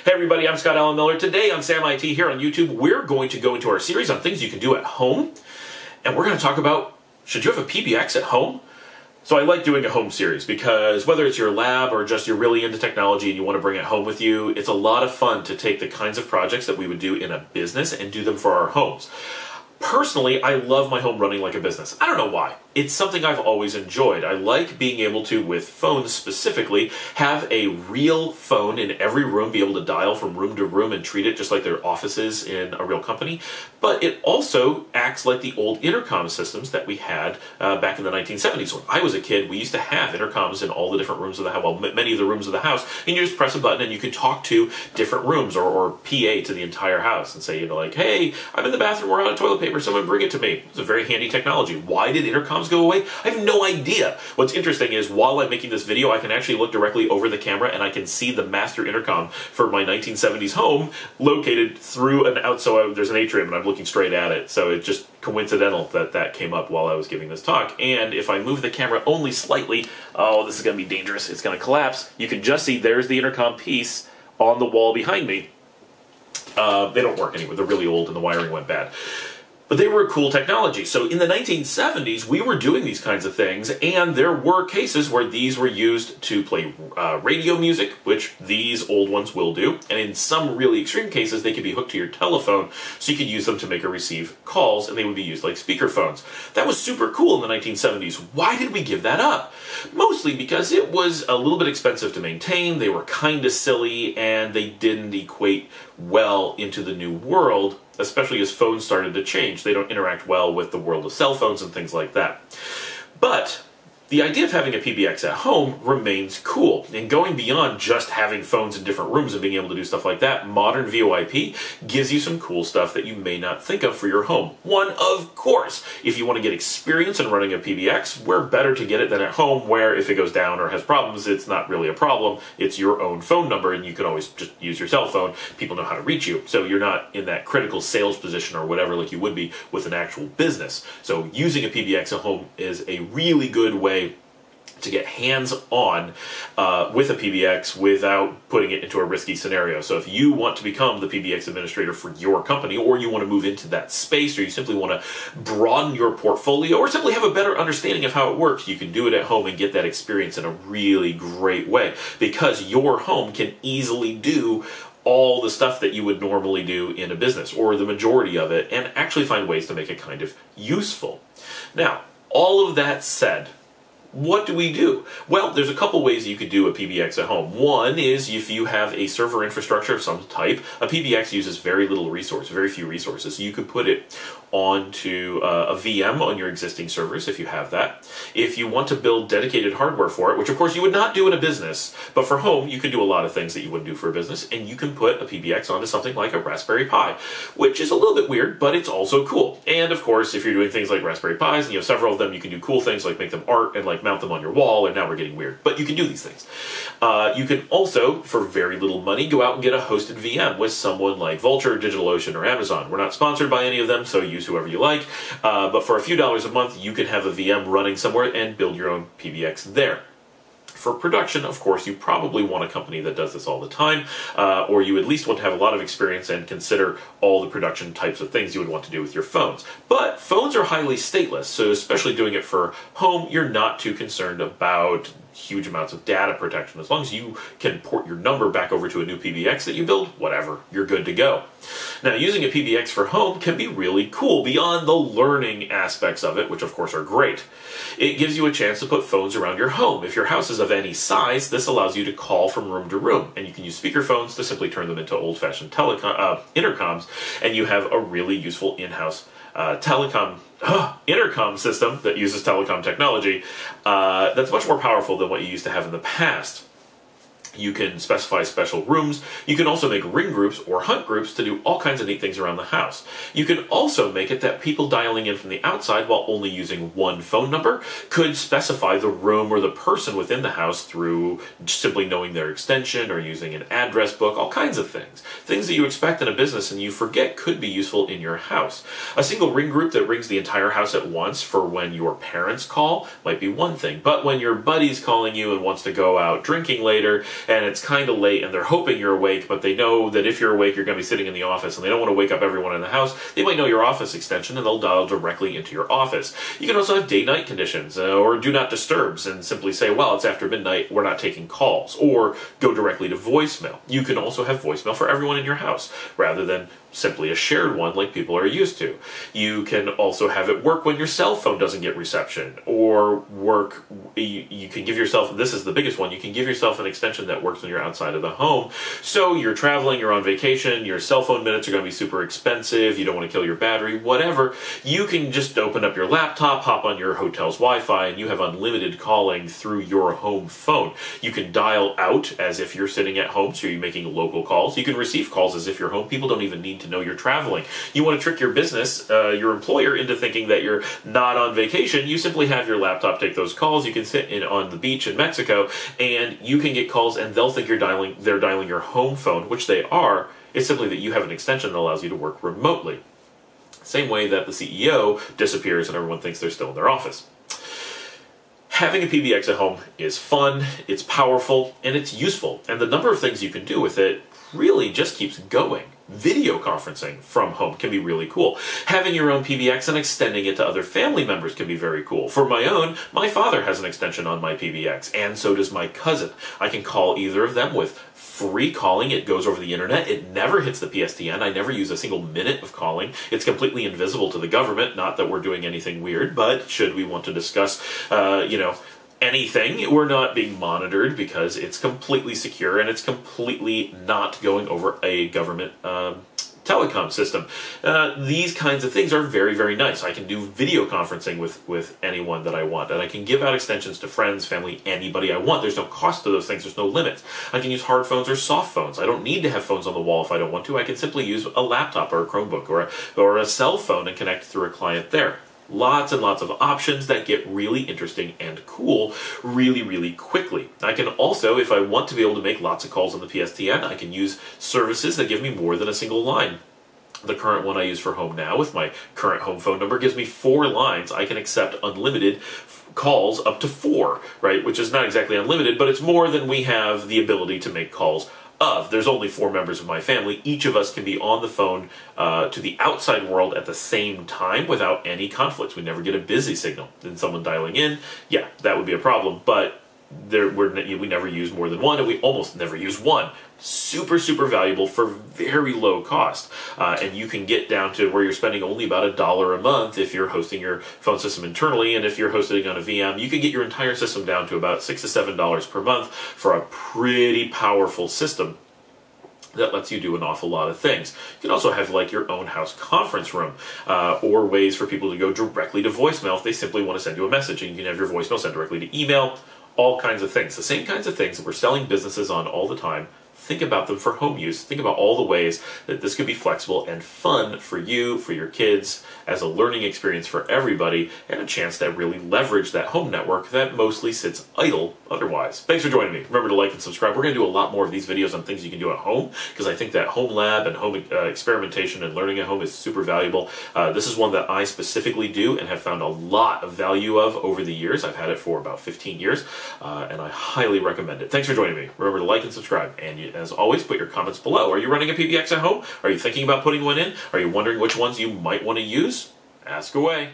Hey everybody, I'm Scott Allen Miller. Today on Sam IT here on YouTube, we're going to go into our series on things you can do at home. And we're going to talk about, should you have a PBX at home? So I like doing a home series because whether it's your lab or just you're really into technology and you want to bring it home with you, it's a lot of fun to take the kinds of projects that we would do in a business and do them for our homes. Personally, I love my home running like a business. I don't know why. It's something I've always enjoyed. I like being able to, with phones specifically, have a real phone in every room, be able to dial from room to room and treat it just like their offices in a real company. But it also acts like the old intercom systems that we had back in the 1970s. When I was a kid, we used to have intercoms in all the different rooms of the house, well, many of the rooms of the house, and you just press a button and you could talk to different rooms or PA to the entire house and say, like, hey, I'm in the bathroom, we're out of toilet paper, someone bring it to me. It's a very handy technology. Why did intercoms go away? I have no idea. What's interesting is while I'm making this video, I can actually look directly over the camera and I can see the master intercom for my 1970s home located through an there's an atrium and I'm looking straight at it. So it's just coincidental that that came up while I was giving this talk. And if I move the camera only slightly, oh, this is going to be dangerous. It's going to collapse. You can just see there's the intercom piece on the wall behind me. They don't work anymore. They're really old and the wiring went bad. But they were a cool technology. So in the 1970s, we were doing these kinds of things, and there were cases where these were used to play radio music, which these old ones will do. And in some really extreme cases, they could be hooked to your telephone, so you could use them to make or receive calls, and they would be used like speakerphones. That was super cool in the 1970s. Why did we give that up? Mostly because it was a little bit expensive to maintain, they were kind of silly, and they didn't equate well into the new world, especially as phones started to change. They don't interact well with the world of cell phones and things like that. But the idea of having a PBX at home remains cool. And going beyond just having phones in different rooms and being able to do stuff like that, modern VoIP gives you some cool stuff that you may not think of for your home. One, of course, if you want to get experience in running a PBX, where better to get it than at home, where if it goes down or has problems, it's not really a problem. It's your own phone number, and you can always just use your cell phone. People know how to reach you. So you're not in that critical sales position or whatever like you would be with an actual business. So using a PBX at home is a really good way to get hands-on with a PBX without putting it into a risky scenario. So if you want to become the PBX administrator for your company, or you want to move into that space, or you simply want to broaden your portfolio, or simply have a better understanding of how it works, you can do it at home and get that experience in a really great way, because your home can easily do all the stuff that you would normally do in a business, or the majority of it, and actually find ways to make it kind of useful. Now, all of that said, what do we do? Well, there's a couple ways you could do a PBX at home. One is if you have a server infrastructure of some type, a PBX uses very little resource, very few resources. So you could put it onto a VM on your existing servers if you have that. If you want to build dedicated hardware for it, which of course you would not do in a business, but for home you can do a lot of things that you wouldn't do for a business, and you can put a PBX onto something like a Raspberry Pi, which is a little bit weird, but it's also cool. And of course, if you're doing things like Raspberry Pis and you have several of them, you can do cool things like make them art and like mount them on your wall, and now we're getting weird. But you can do these things. You can also, for very little money, go out and get a hosted VM with someone like Vultr, DigitalOcean, or Amazon. We're not sponsored by any of them, so use whoever you like. But for a few dollars a month, you can have a VM running somewhere and build your own PBX there. For production, of course, you probably want a company that does this all the time, or you at least want to have a lot of experience and consider all the production types of things you would want to do with your phones. But phones are highly stateless, so especially doing it for home, you're not too concerned about huge amounts of data protection. As long as you can port your number back over to a new PBX that you build, whatever, you're good to go. Now, using a PBX for home can be really cool beyond the learning aspects of it, which of course are great. It gives you a chance to put phones around your home. If your house is of any size, this allows you to call from room to room, and you can use speakerphones to simply turn them into old-fashioned intercoms, and you have a really useful in-house intercom system that uses telecom technology that's much more powerful than what you used to have in the past. You can specify special rooms. You can also make ring groups or hunt groups to do all kinds of neat things around the house. You can also make it that people dialing in from the outside while only using one phone number could specify the room or the person within the house through simply knowing their extension or using an address book, all kinds of things. Things that you expect in a business and you forget could be useful in your house. A single ring group that rings the entire house at once for when your parents call might be one thing, but when your buddy's calling you and wants to go out drinking later, and it's kind of late and they're hoping you're awake, but they know that if you're awake, you're going to be sitting in the office and they don't want to wake up everyone in the house, they might know your office extension and they'll dial directly into your office. You can also have day-night conditions or do not disturbs and simply say, well, it's after midnight, we're not taking calls, or go directly to voicemail. You can also have voicemail for everyone in your house rather than simply a shared one like people are used to. You can also have it work when your cell phone doesn't get reception, or work, you can give yourself, this is the biggest one, you can give yourself an extension that works when you're outside of the home. So you're traveling, you're on vacation, your cell phone minutes are going to be super expensive, you don't want to kill your battery, whatever. You can just open up your laptop, hop on your hotel's Wi-Fi, and you have unlimited calling through your home phone. You can dial out as if you're sitting at home, so you're making local calls. You can receive calls as if you're home. People don't even need to know you're traveling. You want to trick your business, your employer, into thinking that you're not on vacation. You simply have your laptop take those calls. You can sit on the beach in Mexico and you can get calls and they'll think they're dialing your home phone, which they are. It's simply that you have an extension that allows you to work remotely. Same way that the CEO disappears and everyone thinks they're still in their office. Having a PBX at home is fun, it's powerful, and it's useful. And the number of things you can do with it really just keeps going. Video conferencing from home can be really cool. Having your own PBX and extending it to other family members can be very cool. For my own, my father has an extension on my PBX, and so does my cousin. I can call either of them with free calling. It goes over the internet. It never hits the PSTN. I never use a single minute of calling. It's completely invisible to the government. Not that we're doing anything weird, but should we want to discuss, anything, we're not being monitored because it's completely secure and it's completely not going over a government telecom system. These kinds of things are very, very nice. I can do video conferencing with anyone that I want, and I can give out extensions to friends, family, anybody I want. There's no cost to those things. There's no limits. I can use hard phones or soft phones. I don't need to have phones on the wall if I don't want to. I can simply use a laptop or a Chromebook or a cell phone and connect through a client there. Lots and lots of options that get really interesting and cool really, really quickly. I can also, if I want to be able to make lots of calls on the PSTN, I can use services that give me more than a single line. The current one I use for home now with my current home phone number gives me 4 lines. I can accept unlimited calls up to 4, right? Which is not exactly unlimited, but it's more than we have the ability to make calls of. There's only 4 members of my family. Each of us can be on the phone to the outside world at the same time without any conflicts. We never get a busy signal. Then someone dialing in, yeah, that would be a problem, but we never use more than one, and we almost never use one. Super, super valuable for very low cost. And you can get down to where you're spending only about $1 a month if you're hosting your phone system internally, and if you're hosting on a VM, you can get your entire system down to about $6 to $7 per month for a pretty powerful system that lets you do an awful lot of things. You can also have like your own house conference room, or ways for people to go directly to voicemail if they simply want to send you a message, and you can have your voicemail sent directly to email. All kinds of things. The same kinds of things that we're selling businesses on all the time. Think about them for home use. Think about all the ways that this could be flexible and fun for you, for your kids, as a learning experience for everybody, and a chance to really leverage that home network that mostly sits idle otherwise. Thanks for joining me. Remember to like and subscribe. We're going to do a lot more of these videos on things you can do at home, because I think that home lab and home experimentation and learning at home is super valuable. This is one that I specifically do and have found a lot of value of over the years. I've had it for about 15 years, and I highly recommend it. Thanks for joining me. Remember to like and subscribe, and as always, put your comments below. Are you running a PBX at home? Are you thinking about putting one in? Are you wondering which ones you might want to use? Ask away.